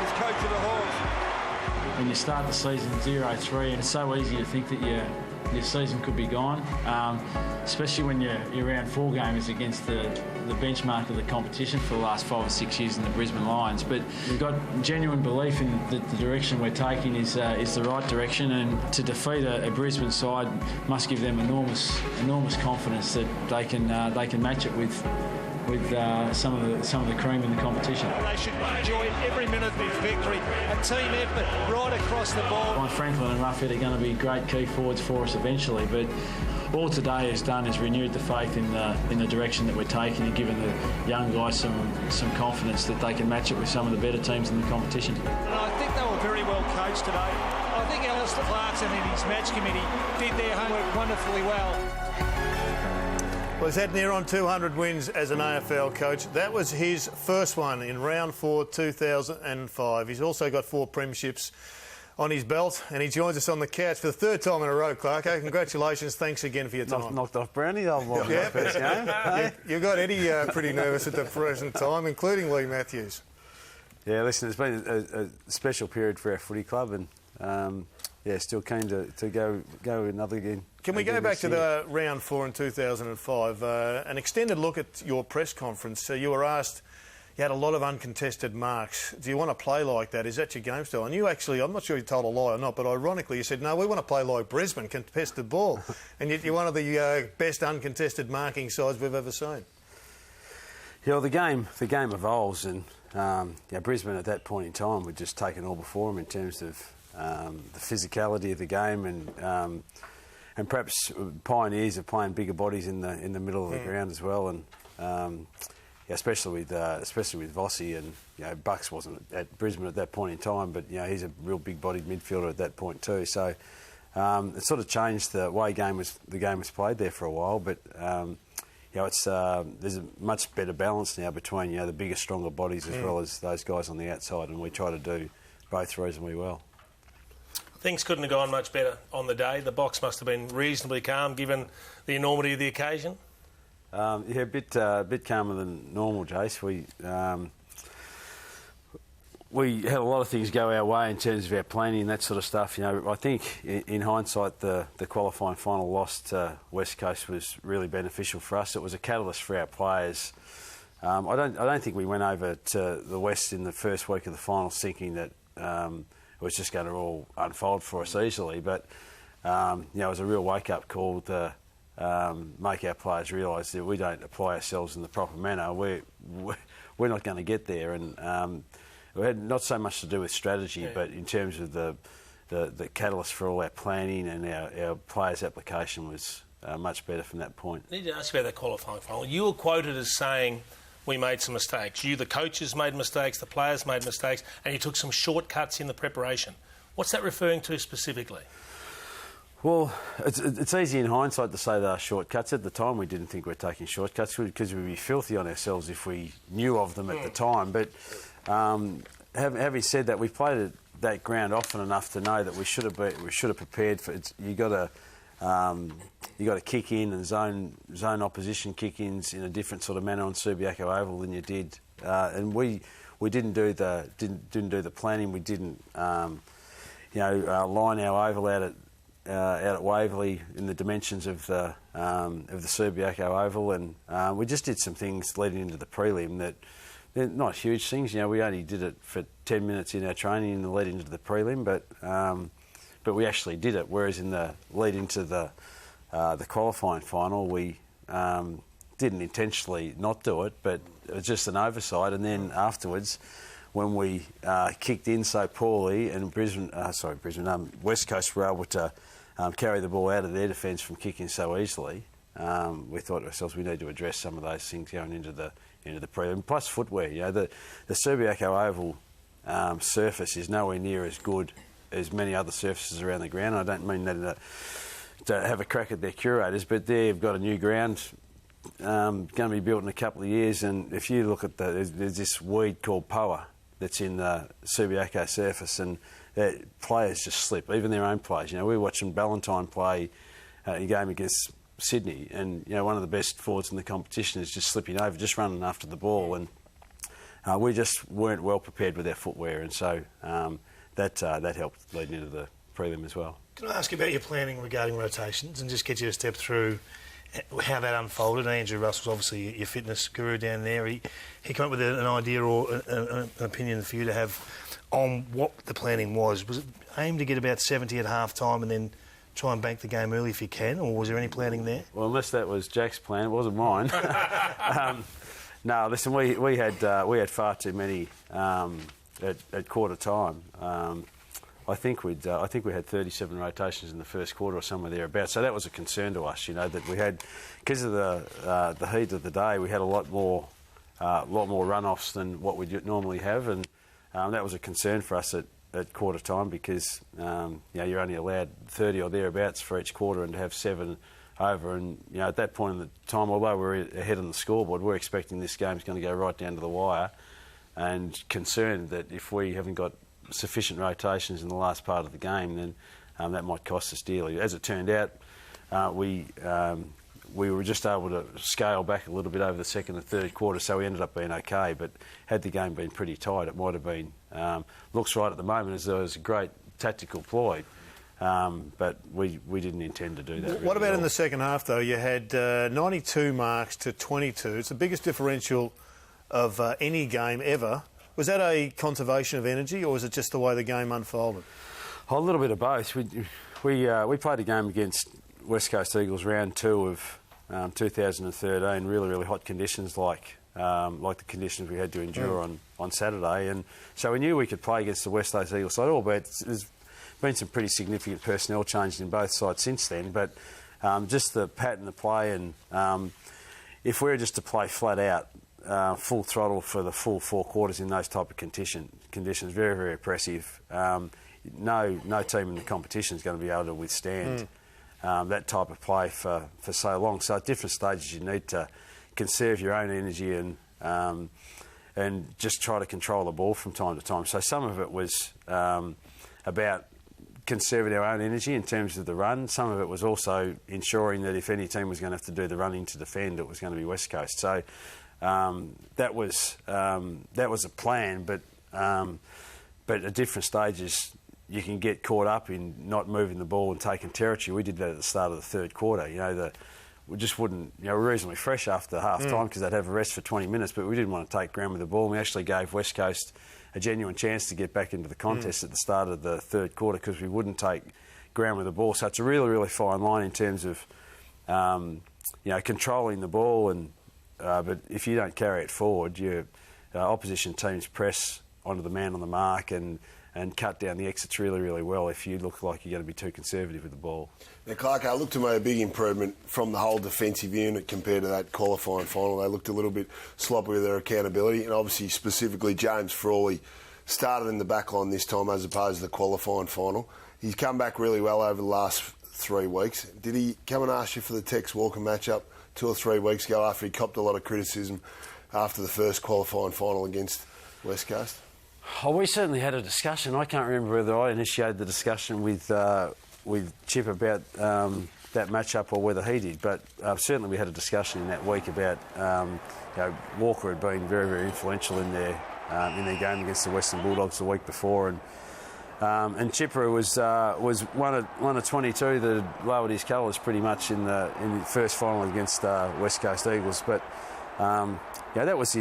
as coach of the Hawks. When you start the season 0-3, it's so easy to think that your season could be gone, especially when you're around 4 games against the benchmark of the competition for the last 5 or 6 years in the Brisbane Lions. But we've got genuine belief in that the direction we're taking is the right direction, and to defeat a Brisbane side must give them enormous confidence that they can match it with some of the cream in the competition. They should enjoy every minute of this victory. A team effort right across the board. Mike Franklin and Ruffhead are going to be great key forwards for us eventually, but all today has done is renewed the faith in the direction that we're taking and given the young guys some confidence that they can match it with some of the better teams in the competition. And I think they were very well coached today. I think Alastair Clarkson and his match committee did their homework wonderfully well. Well, he's had near on 200 wins as an AFL coach. That was his first one in round 4, 2005. He's also got 4 premierships on his belt, and he joins us on the couch for the 3rd time in a row, Clarko. Congratulations. Thanks again for your time. Knocked off Brownie, old boy. Yeah. First game. You got Eddie pretty nervous at the present time, including Lee Matthews. Yeah, listen, it's been a special period for our footy club, and still keen to go another again. Can we go back to the round 4 in 2005? An extended look at your press conference. You were asked, you had a lot of uncontested marks. Do you want to play like that? Is that your game style? And you actually, I'm not sure you told a lie or not, but ironically you said, no, we want to play like Brisbane, contest the ball. And yet you're one of the best uncontested marking sides we've ever seen. Yeah, well, the game evolves, and Brisbane at that point in time were just taking all before them in terms of the physicality of the game, and perhaps pioneers of playing bigger bodies in the middle of the ground as well, and especially with Vossi, and Bucks wasn't at Brisbane at that point in time, but he's a real big-bodied midfielder at that point too. So it sort of changed the way the game was played there for a while, but there's a much better balance now between the bigger, stronger bodies as well as those guys on the outside, and we try to do both reasonably well. Things couldn't have gone much better on the day. The box must have been reasonably calm given the enormity of the occasion. A bit calmer than normal, Jace. We had a lot of things go our way in terms of our planning and that sort of stuff. I think in hindsight, the qualifying final loss to West Coast was really beneficial for us. It was a catalyst for our players. I don't think we went over to the West in the first week of the final thinking that it was just going to all unfold for us easily, but it was a real wake-up call to make our players realise that we don't apply ourselves in the proper manner. We're not going to get there, and it had not so much to do with strategy, but in terms of the catalyst for all our planning, and our players' application was much better from that point. I need to ask you about that qualifying final. You were quoted as saying, we made some mistakes. You, the coaches, made mistakes, the players made mistakes, and you took some shortcuts in the preparation. What's that referring to specifically? Well, it's easy in hindsight to say they are shortcuts. At the time, we didn't think we were taking shortcuts because we'd be filthy on ourselves if we knew of them at the time. But having said that, we've played that ground often enough to know that we should have prepared for it. You got to kick in and zone opposition kick-ins in a different sort of manner on Subiaco Oval than you did, and we didn't do the planning. We didn't line our oval out at Waverley in the dimensions of the Subiaco Oval, and we just did some things leading into the prelim that they're not huge things. We only did it for 10 minutes in our training in the lead into the prelim, but we actually did it. Whereas in the lead into the qualifying final, we didn't intentionally not do it, but it was just an oversight. And then afterwards, when we kicked in so poorly, and West Coast were able to carry the ball out of their defence from kicking so easily, we thought to ourselves we need to address some of those things going into the prelim. Plus footwear, the Subiaco Oval surface is nowhere near as good as many other surfaces around the ground. I don't mean that to have a crack at their curators, but they've got a new ground going to be built in a couple of years, and if you look at there's this weed called Poa that's in the Subiaco surface, and players just slip, even their own players. We were watching Ballantyne play a game against Sydney, and one of the best forwards in the competition is just slipping over, just running after the ball, and we just weren't well prepared with our footwear, and so that helped leading into the prelim as well. Can I ask you about your planning regarding rotations and just get you to step through how that unfolded? Andrew Russell's obviously your fitness guru down there. He came up with an idea or an opinion for you to have on what the planning was. Was it aimed to get about 70 at half-time and then try and bank the game early if you can, or was there any planning there? Well, unless that was Jack's plan, it wasn't mine. No, listen, we had far too many at quarter time. I think we had 37 rotations in the first quarter or somewhere thereabouts. So that was a concern to us, that we had, because of the heat of the day, we had a lot more run-offs than what we normally have, and that was a concern for us at quarter time because you're only allowed 30 or thereabouts for each quarter and to have 7 over. And at that point in the time, although we're ahead on the scoreboard, we're expecting this game's going to go right down to the wire, and concerned that if we haven't got sufficient rotations in the last part of the game, then that might cost us dearly. As it turned out, we were just able to scale back a little bit over the second and third quarter, so we ended up being okay. But had the game been pretty tight, it might have been. Looks right at the moment as though it was a great tactical ploy, but we didn't intend to do that. What really about in the second half, though? You had 92 marks to 22. It's the biggest differential of any game ever. Was that a conservation of energy, or was it just the way the game unfolded? A little bit of both. We played a game against West Coast Eagles round 2 of 2013, really hot conditions like the conditions we had to endure on Saturday, and so we knew we could play against the West Coast Eagles side. Albeit there's been some pretty significant personnel changes in both sides since then, but just the pattern of play, and if we were just to play flat out, full throttle for the full 4 quarters in those type of conditions, very oppressive. No team in the competition is going to be able to withstand that type of play for so long. So at different stages you need to conserve your own energy and just try to control the ball from time to time. So some of it was about conserving our own energy in terms of the run. Some of it was also ensuring that if any team was going to have to do the running to defend, it was going to be West Coast. So that was a plan, but at different stages you can get caught up in not moving the ball and taking territory. We did that at the start of the third quarter. We just wouldn't. We're reasonably fresh after half time because they'd have a rest for 20 minutes, but we didn't want to take ground with the ball. We actually gave West Coast a genuine chance to get back into the contest at the start of the third quarter because we wouldn't take ground with the ball. So it's a really fine line in terms of controlling the ball, and but if you don't carry it forward, your opposition teams press onto the man on the mark and cut down the exits really well if you look like you're going to be too conservative with the ball. Now, Clark, I looked to make a big improvement from the whole defensive unit compared to that qualifying final. They looked a little bit sloppy with their accountability, and obviously specifically James Frawley started in the back line this time as opposed to the qualifying final. He's come back really well over the last 3 weeks. Did he come and ask you for the Tex Walker matchup 2 or 3 weeks ago after he copped a lot of criticism after the first qualifying final against West Coast? Oh, we certainly had a discussion. I can't remember whether I initiated the discussion with Chip about that matchup or whether he did, but certainly we had a discussion in that week about Walker had been very influential in their game against the Western Bulldogs the week before, and Chipper was one of 22 that had lowered his colours pretty much in the first final against West Coast Eagles, but that was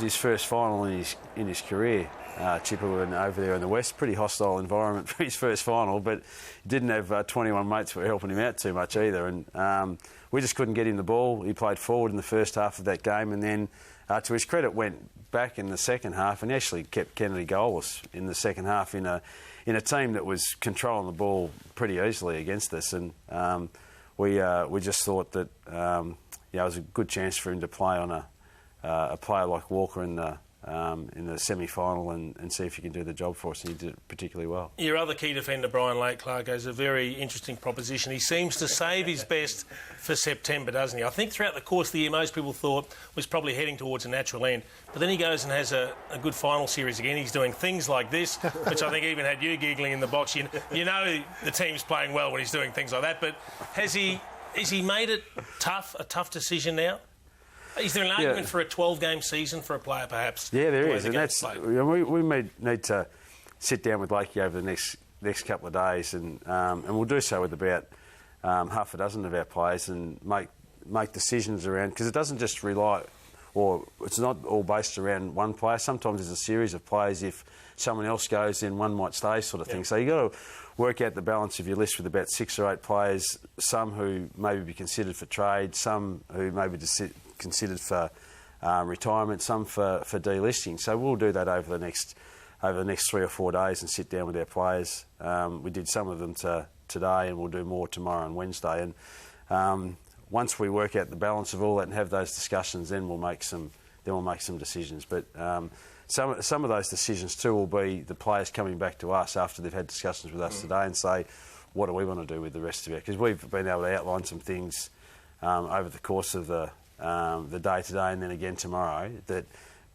his first final in his career. Chipper went over there in the West, pretty hostile environment for his first final, but he didn't have 21 mates who were helping him out too much either, and we just couldn't get him the ball. He played forward in the first half of that game, and then to his credit went back in the second half and actually kept Kennedy goalless in the second half in a team that was controlling the ball pretty easily against us, and we just thought that it was a good chance for him to play on a player like Walker in the semi-final and see if he can do the job for us, and he did it particularly well. Your other key defender, Brian Lake Clark, has a very interesting proposition. He seems to save his best for September, doesn't he? I think throughout the course of the year, most people thought was probably heading towards a natural end, but then he goes and has a good final series again. He's doing things like this, which I think even had you giggling in the box. You know the team's playing well when he's doing things like that, but has he made it tough, a tough decision now? Is there an argument for a 12-game season for a player, perhaps? Yeah, there is, The and that's we may need to sit down with Lakey over the next couple of days, and we'll do so with about half a dozen of our players and make decisions around, because it doesn't just rely, or it's not all based around one player. Sometimes there's a series of players. If someone else goes, then one might stay, sort of thing. So you've got to work out the balance of your list with about 6 or 8 players, some who maybe be considered for trade, some who may be considered for retirement, some for delisting. So we'll do that over the next 3 or 4 days and sit down with our players. We did some of them today, and we'll do more tomorrow and Wednesday. And once we work out the balance of all that and have those discussions, then we'll make some decisions. But some of those decisions too will be the players coming back to us after they've had discussions with us today and say, what do we want to do with the rest of it? Because we've been able to outline some things over the course of the day today and then again tomorrow that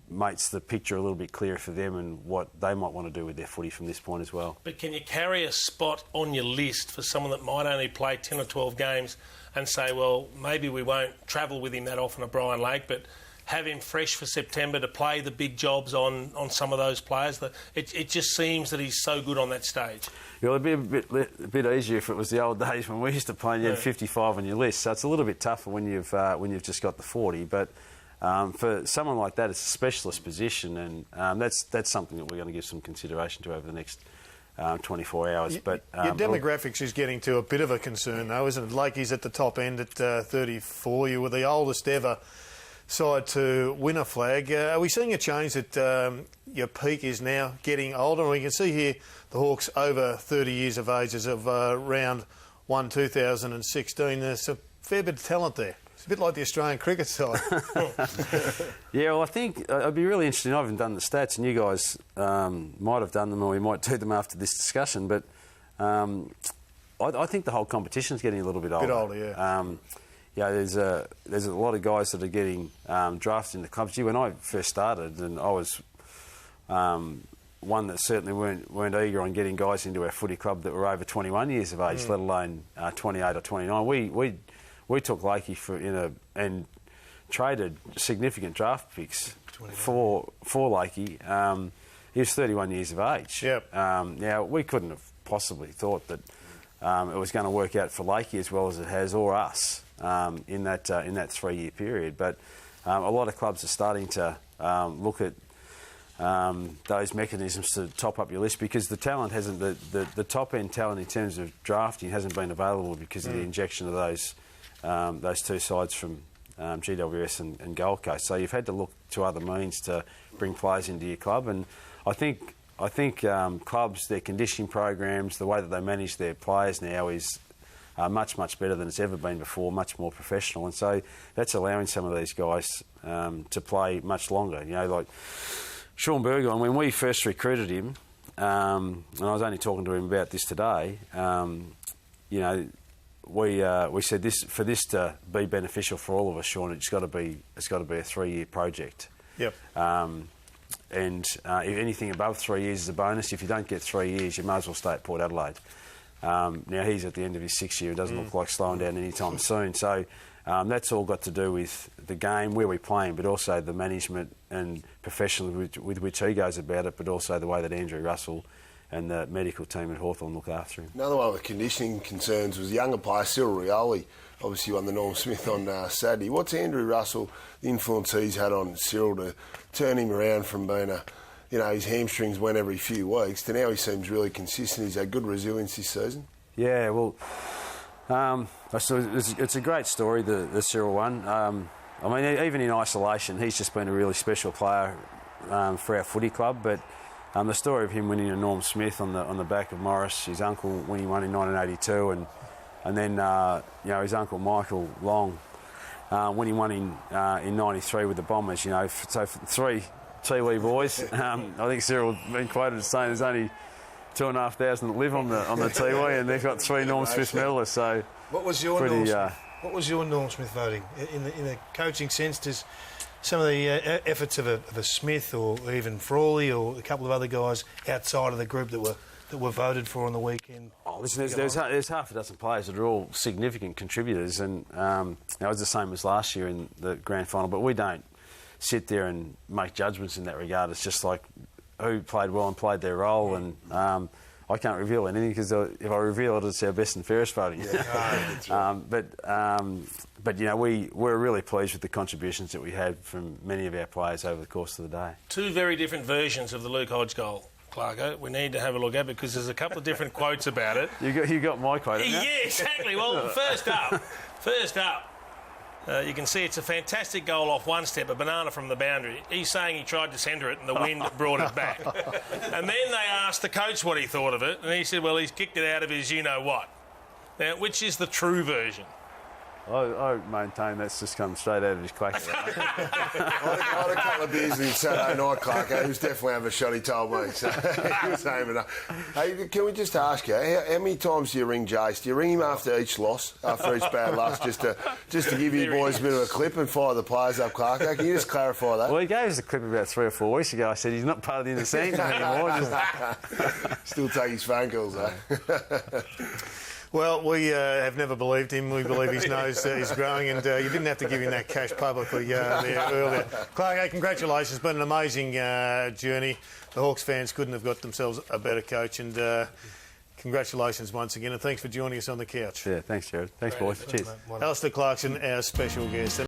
makes the picture a little bit clearer for them and what they might want to do with their footy from this point as well. But can you carry a spot on your list for someone that might only play 10 or 12 games and say, well, maybe we won't travel with him that often at Brian Lake, but have him fresh for September to play the big jobs on some of those players? It just seems that he's so good on that stage. Yeah, it'd be a bit easier if it was the old days when we used to play and you had 55 on your list. So it's a little bit tougher when you've just got the 40. But for someone like that, it's a specialist position, and that's something that we're going to give some consideration to over the next 24 hours. But your demographics is getting to a bit of a concern, though, isn't it? Lakey's at the top end at 34. You were the oldest ever side to win a flag. Are we seeing a change that your peak is now getting older? And we can see here the Hawks over 30 years of age as of round 1 2016. There's a fair bit of talent there. It's a bit like the Australian cricket side. Yeah, well, I think it'd be really interesting. I haven't done the stats, and you guys might have done them, or we might do them after this discussion. But I think the whole competition's getting a little bit older. Bit older, yeah. Yeah, there's a lot of guys that are getting drafted into clubs. Gee, when I first started, and I was one that certainly weren't eager on getting guys into our footy club that were over 21 years of age, let alone 28 or 29. We took Lakey and traded significant draft picks for Lakey. He was 31 years of age. Yep. Now, we couldn't have possibly thought that it was going to work out for Lakey as well as it has, or us, in that 3-year period. But a lot of clubs are starting to look at those mechanisms to top up your list, because the talent hasn't, the top end talent in terms of drafting hasn't been available because of the injection of those two sides from GWS and Gold Coast. So you've had to look to other means to bring players into your club, and I think clubs, their conditioning programs, the way that they manage their players now is much better than it's ever been before, much more professional, and so that's allowing some of these guys to play much longer. You know, like Sean Burgoyne, when we first recruited him, and I was only talking to him about this today, you know, we said for this to be beneficial for all of us, Sean, it's got to be a 3-year project. Yep. And if anything above 3 years is a bonus. If you don't get 3 years, you might as well stay at Port Adelaide. Now he's at the end of his 6th year. It doesn't look like slowing down anytime soon. So that's all got to do with the game, where we play him, but also the management and professionalism with which he goes about it, but also the way that Andrew Russell and the medical team at Hawthorn look after him. Another one of the conditioning concerns was younger player Cyril Rioli. Obviously won the Norm Smith on Saturday. What's Andrew Russell, the influence he's had on Cyril to turn him around from being his hamstrings went every few weeks to now he seems really consistent. He's had good resilience this season. Yeah, well, so it's a great story, the Cyril one. I mean, even in isolation, he's just been a really special player for our footy club. But the story of him winning a Norm Smith on the back of Morris, his uncle, when he won in 1982, and then his uncle Michael Long when he won in '93 with the Bombers. You know, so for 3 Tiwi boys. I think Cyril been quoted as saying there's only 2,500 that live on the Tiwi, and they've got 3 Norm Smith medalists. So what was your Norm Smith? What was your Norm Smith voting in the coaching sense? Does some of the efforts of a Smith or even Frawley or a couple of other guys outside of the group that were voted for on the weekend? Oh, listen, there's half a dozen players that are all significant contributors, and it was the same as last year in the grand final. But we don't sit there and make judgments in that regard. It's just like who played well and played their role, and I can't reveal anything because if I reveal it, it's our best and fairest voting. Yeah, but you know, we're really pleased with the contributions that we had from many of our players over the course of the day. Two very different versions of the Luke Hodge goal, Clarko. We need to have a look at because there's a couple of different quotes about it. You got my quote, haven't you? Yeah, exactly. Well, first up, you can see it's a fantastic goal off one step, a banana from the boundary. He's saying he tried to centre it and the wind brought it back. And then they asked the coach what he thought of it, and he said, well, he's kicked it out of his you-know-what. Now, which is the true version? I maintain that's just come straight out of his quack. I had a couple of beers with him Saturday night, Clark. He was definitely having a shot, he told me. So he was aiming up. Hey, can we just ask you, how many times do you ring Jace? Do you ring him after each loss, after each bad loss, just to give you boys a bit of a clip and fire the players up, Clark? Can you just clarify that? Well, he gave us a clip about 3 or 4 weeks ago. I said he's not part of the inner scene anymore. Still take his phone calls, though. Well, we have never believed him. We believe his nose is growing, and you didn't have to give him that cash publicly there earlier. Clark, congratulations. It's been an amazing journey. The Hawks fans couldn't have got themselves a better coach, and congratulations once again, and thanks for joining us on the couch. Yeah, thanks, Jared. Thanks, boys. Cheers. Alastair Clarkson, our special guest.